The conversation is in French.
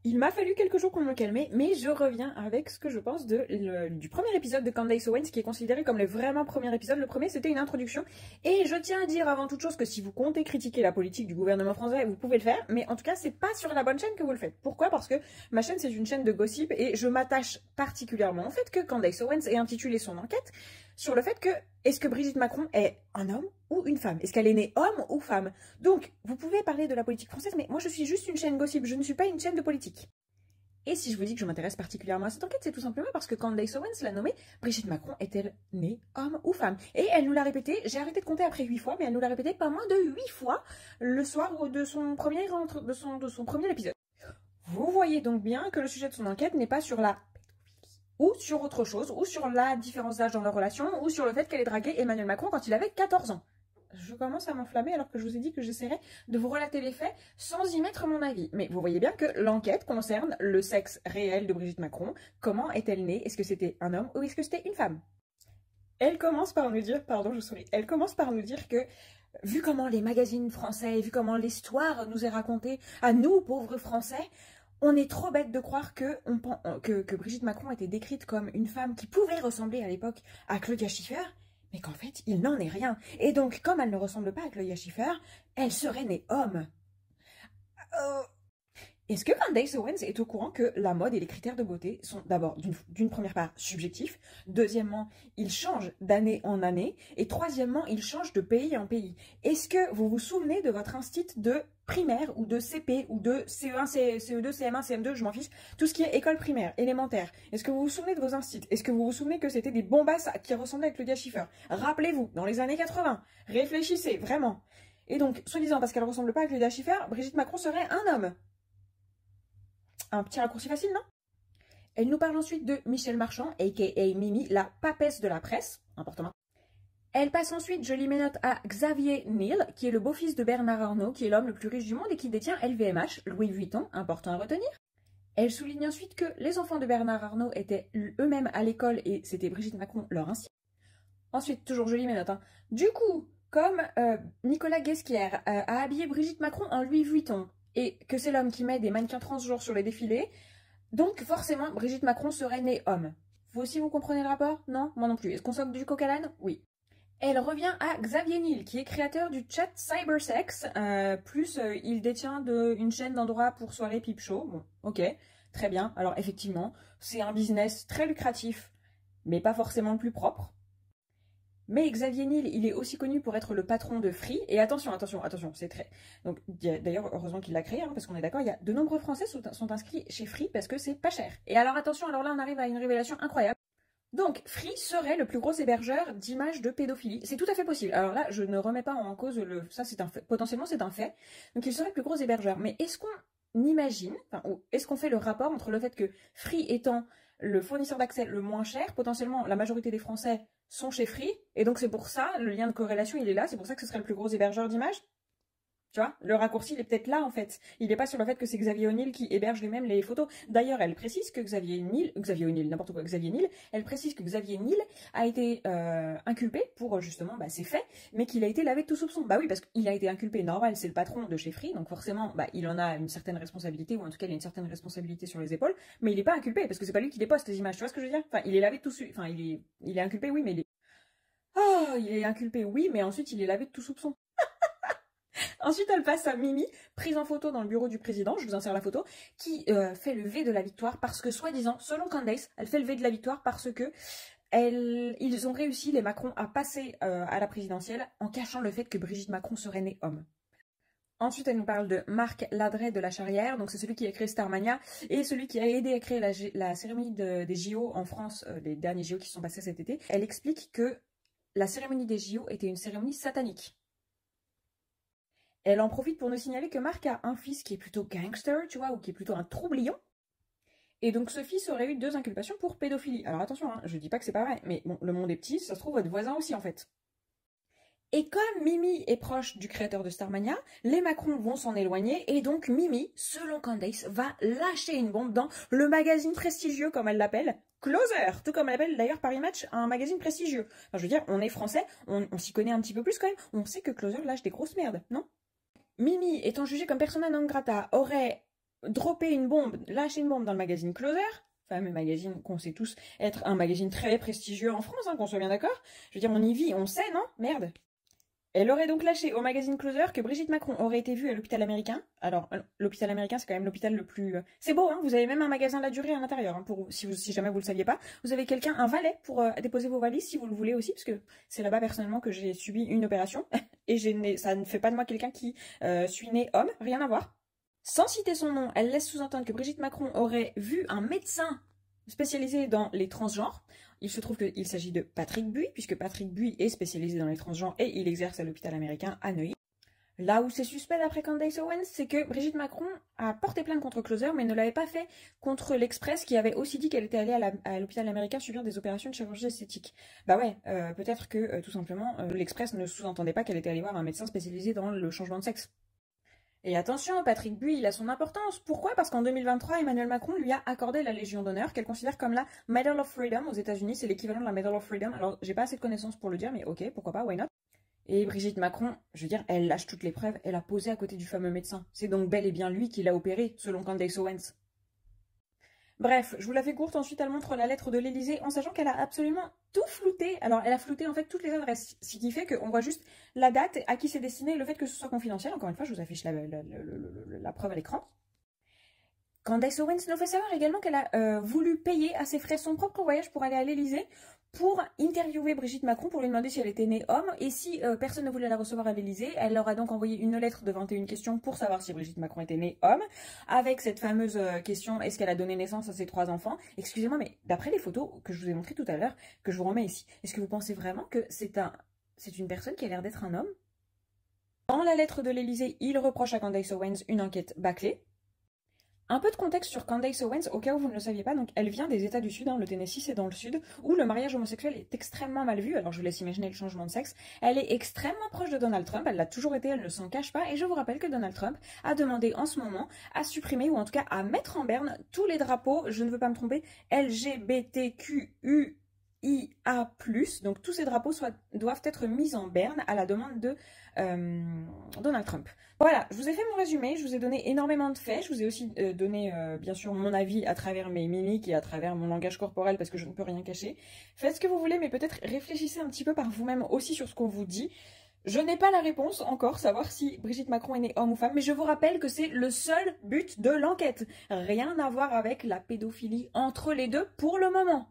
Il m'a fallu quelques jours pour me calmer, mais je reviens avec ce que je pense du premier épisode de Candace Owens, qui est considéré comme le vraiment premier épisode. Le premier, c'était une introduction. Et je tiens à dire avant toute chose que si vous comptez critiquer la politique du gouvernement français, vous pouvez le faire. Mais en tout cas, c'est pas sur la bonne chaîne que vous le faites. Pourquoi? Parce que ma chaîne, c'est une chaîne de gossip et je m'attache particulièrement au fait que Candace Owens ait intitulé son enquête sur le fait que est-ce que Brigitte Macron est un homme ou une femme? Est-ce qu'elle est née homme ou femme? Donc, vous pouvez parler de la politique française, mais moi je suis juste une chaîne gossip, je ne suis pas une chaîne de politique. Et si je vous dis que je m'intéresse particulièrement à cette enquête, c'est tout simplement parce que Candace Owens l'a nommée Brigitte Macron est-elle née homme ou femme? Et elle nous l'a répété, j'ai arrêté de compter après 8 fois, mais elle nous l'a répété pas moins de 8 fois le soir de son premier épisode. Vous voyez donc bien que le sujet de son enquête n'est pas sur la ou sur autre chose, ou sur la différence d'âge dans leur relation, ou sur le fait qu'elle ait dragué Emmanuel Macron quand il avait 14 ans. Je commence à m'enflammer alors que je vous ai dit que j'essaierais de vous relater les faits sans y mettre mon avis. Mais vous voyez bien que l'enquête concerne le sexe réel de Brigitte Macron. Comment est-elle née? Est-ce que c'était un homme ou est-ce que c'était une femme? Elle commence par nous dire, pardon je souris, elle commence par nous dire que vu comment les magazines français, vu comment l'histoire nous est racontée à nous pauvres Français, on est trop bête de croire que Brigitte Macron était décrite comme une femme qui pouvait ressembler à l'époque à Claudia Schiffer, mais qu'en fait, il n'en est rien. Et donc, comme elle ne ressemble pas à Claudia Schiffer, elle serait née homme. Est-ce que Candace Owens est au courant que la mode et les critères de beauté sont d'abord, d'une première part, subjectifs, deuxièmement, ils changent d'année en année, et troisièmement, ils changent de pays en pays. Est-ce que vous vous souvenez de votre instit de primaire ou de CP ou de CE1, CE2, CM1, CM2, je m'en fiche, tout ce qui est école primaire, élémentaire? Est-ce que vous vous souvenez de vos instits? Est-ce que vous vous souvenez que c'était des bombasses qui ressemblaient à Claudia Schiffer? Rappelez-vous, dans les années 80, réfléchissez, vraiment. Et donc, soi-disant, parce qu'elle ne ressemble pas à Claudia Schiffer, Brigitte Macron serait un homme. Un petit raccourci facile, non? Elle nous parle ensuite de Michel Marchand, a.k.a. Mimi, la papesse de la presse, important. Elle passe ensuite, je lis mes notes, à Xavier Niel, qui est le beau-fils de Bernard Arnault, qui est l'homme le plus riche du monde et qui détient LVMH, Louis Vuitton, important à retenir. Elle souligne ensuite que les enfants de Bernard Arnault étaient eux-mêmes à l'école et c'était Brigitte Macron leur institut. Ensuite, toujours je lis mes notes, hein. Du coup, comme Nicolas Guesquière a habillé Brigitte Macron en Louis Vuitton, et que c'est l'homme qui met des mannequins transgenres sur les défilés, donc forcément Brigitte Macron serait née homme. Vous aussi vous comprenez le rapport? Non? Moi non plus. Est-ce qu'on sort du coq à l'âne? Oui. Elle revient à Xavier Niel, qui est créateur du chat Cybersex, il détient une chaîne d'endroits pour soirées pipe show. Bon, ok, très bien. Alors effectivement, c'est un business très lucratif, mais pas forcément le plus propre. Mais Xavier Niel, il est aussi connu pour être le patron de Free. Et attention, c'est très... Donc, d'ailleurs, heureusement qu'il l'a créé, hein, parce qu'on est d'accord, il y a de nombreux Français sont inscrits chez Free parce que c'est pas cher. Et alors, attention, alors là, on arrive à une révélation incroyable. Donc, Free serait le plus gros hébergeur d'images de pédophilie. C'est tout à fait possible. Alors là, je ne remets pas en cause ça, c'est un fait. Potentiellement, c'est un fait. Donc, il serait le plus gros hébergeur. Mais est-ce qu'on imagine, ou est-ce qu'on fait le rapport entre le fait que Free étant le fournisseur d'accès le moins cher, potentiellement la majorité des Français sont chez Free, et donc c'est pour ça, le lien de corrélation il est là, c'est pour ça que ce serait le plus gros hébergeur d'images? Tu vois, le raccourci il est peut-être là en fait. Il n'est pas sur le fait que c'est Xavier Niel qui héberge lui-même les photos. D'ailleurs, elle précise que Xavier Niel, elle précise que Xavier Niel a été inculpé pour justement ces faits, mais qu'il a été lavé de tout soupçon. Bah oui, parce qu'il a été inculpé, normal, c'est le patron de chez Free, donc forcément, il en a une certaine responsabilité, ou en tout cas il a une certaine responsabilité sur les épaules, mais il n'est pas inculpé, parce que c'est pas lui qui les poste les images, tu vois ce que je veux dire? Enfin, il est lavé de tout enfin, il est inculpé, oui, mais il est inculpé, oui, mais ensuite il est lavé de tout soupçon. Ensuite, elle passe à Mimi, prise en photo dans le bureau du président, je vous insère la photo, qui fait le V de la victoire parce que, soi-disant, selon Candace, elle fait le V de la victoire parce que ils ont réussi, les Macron, à passer à la présidentielle en cachant le fait que Brigitte Macron serait née homme. Ensuite, elle nous parle de Marc Ladret de la Charrière, donc c'est celui qui a créé Starmania et celui qui a aidé à créer la cérémonie des JO en France, les derniers JO qui se sont passés cet été. Elle explique que la cérémonie des JO était une cérémonie satanique. Elle en profite pour nous signaler que Marc a un fils qui est plutôt gangster, tu vois, ou qui est plutôt un troublion. Et donc ce fils aurait eu 2 inculpations pour pédophilie. Alors attention, hein, je dis pas que c'est pas vrai, mais bon, le monde est petit, ça se trouve votre voisin aussi en fait. Et comme Mimi est proche du créateur de Starmania, les Macron vont s'en éloigner et donc Mimi, selon Candace, va lâcher une bombe dans le magazine prestigieux, comme elle l'appelle, Closer, tout comme elle l'appelle d'ailleurs Paris Match, un magazine prestigieux. Enfin, je veux dire, on est français, on s'y connaît un petit peu plus quand même, on sait que Closer lâche des grosses merdes, non? Mimi, étant jugée comme persona non grata, aurait dropper une bombe, lâcher une bombe dans le magazine Closer, fameux magazine qu'on sait tous être un magazine très prestigieux en France, hein, qu'on soit bien d'accord. Je veux dire, on y vit, on sait, non? Merde. Elle aurait donc lâché au magazine Closer que Brigitte Macron aurait été vue à l'hôpital américain. Alors, l'hôpital américain, c'est quand même l'hôpital le plus... C'est beau, hein, vous avez même un magasin La Durée à l'intérieur, hein, si jamais vous le saviez pas. Vous avez quelqu'un, un valet, pour déposer vos valises, si vous le voulez aussi, parce que c'est là-bas, personnellement, que j'ai subi une opération. Et ça ne fait pas de moi quelqu'un qui suis né homme, rien à voir. Sans citer son nom, elle laisse sous-entendre que Brigitte Macron aurait vu un médecin spécialisé dans les transgenres. Il se trouve qu'il s'agit de Patrick Buy, puisque Patrick Buy est spécialisé dans les transgenres et il exerce à l'hôpital américain à Neuilly. Là où c'est suspect d'après Candace Owens, c'est que Brigitte Macron a porté plainte contre Closer, mais ne l'avait pas fait contre l'Express, qui avait aussi dit qu'elle était allée à l'hôpital américain subir des opérations de chirurgie esthétique. Bah ouais, peut-être que tout simplement, l'Express ne sous-entendait pas qu'elle était allée voir un médecin spécialisé dans le changement de sexe. Et attention, Patrick Buy, il a son importance. Pourquoi? Parce qu'en 2023, Emmanuel Macron lui a accordé la Légion d'honneur, qu'elle considère comme la Medal of Freedom aux États-Unis. C'est l'équivalent de la Medal of Freedom. Alors, j'ai pas assez de connaissances pour le dire, mais ok, pourquoi pas, why not? Et Brigitte Macron, je veux dire, elle lâche toutes les preuves, elle a posé à côté du fameux médecin. C'est donc bel et bien lui qui l'a opéré, selon Candace Owens. Bref, je vous la fais courte, ensuite elle montre la lettre de l'Élysée en sachant qu'elle a absolument tout flouté. Alors elle a flouté en fait toutes les adresses, ce qui fait qu'on voit juste la date, à qui c'est destiné, le fait que ce soit confidentiel. Encore une fois, je vous affiche la preuve à l'écran. Candace Owens nous fait savoir également qu'elle a voulu payer à ses frais son propre voyage pour aller à l'Élysée pour interviewer Brigitte Macron pour lui demander si elle était née homme. Et si personne ne voulait la recevoir à l'Élysée, elle leur a donc envoyé une lettre de 21 questions pour savoir si Brigitte Macron était née homme, avec cette fameuse question, est-ce qu'elle a donné naissance à ses 3 enfants? Excusez-moi, mais d'après les photos que je vous ai montrées tout à l'heure, que je vous remets ici, est-ce que vous pensez vraiment que c'est une personne qui a l'air d'être un homme? Dans la lettre de l'Élysée, il reproche à Candace Owens une enquête bâclée. Un peu de contexte sur Candace Owens, au cas où vous ne le saviez pas, donc elle vient des États du Sud, hein, le Tennessee c'est dans le Sud, où le mariage homosexuel est extrêmement mal vu, alors je vous laisse imaginer le changement de sexe. Elle est extrêmement proche de Donald Trump, elle l'a toujours été, elle ne s'en cache pas, et je vous rappelle que Donald Trump a demandé en ce moment à supprimer, ou en tout cas à mettre en berne, tous les drapeaux, je ne veux pas me tromper, LGBTQIA+, donc tous ces drapeaux doivent être mis en berne à la demande de Donald Trump. Voilà, je vous ai fait mon résumé, je vous ai donné énormément de faits, je vous ai aussi donné bien sûr mon avis à travers mes mimiques et à travers mon langage corporel parce que je ne peux rien cacher. Faites ce que vous voulez, mais peut-être réfléchissez un petit peu par vous-même aussi sur ce qu'on vous dit. Je n'ai pas la réponse encore, savoir si Brigitte Macron est née homme ou femme, mais je vous rappelle que c'est le seul but de l'enquête. Rien à voir avec la pédophilie entre les deux pour le moment.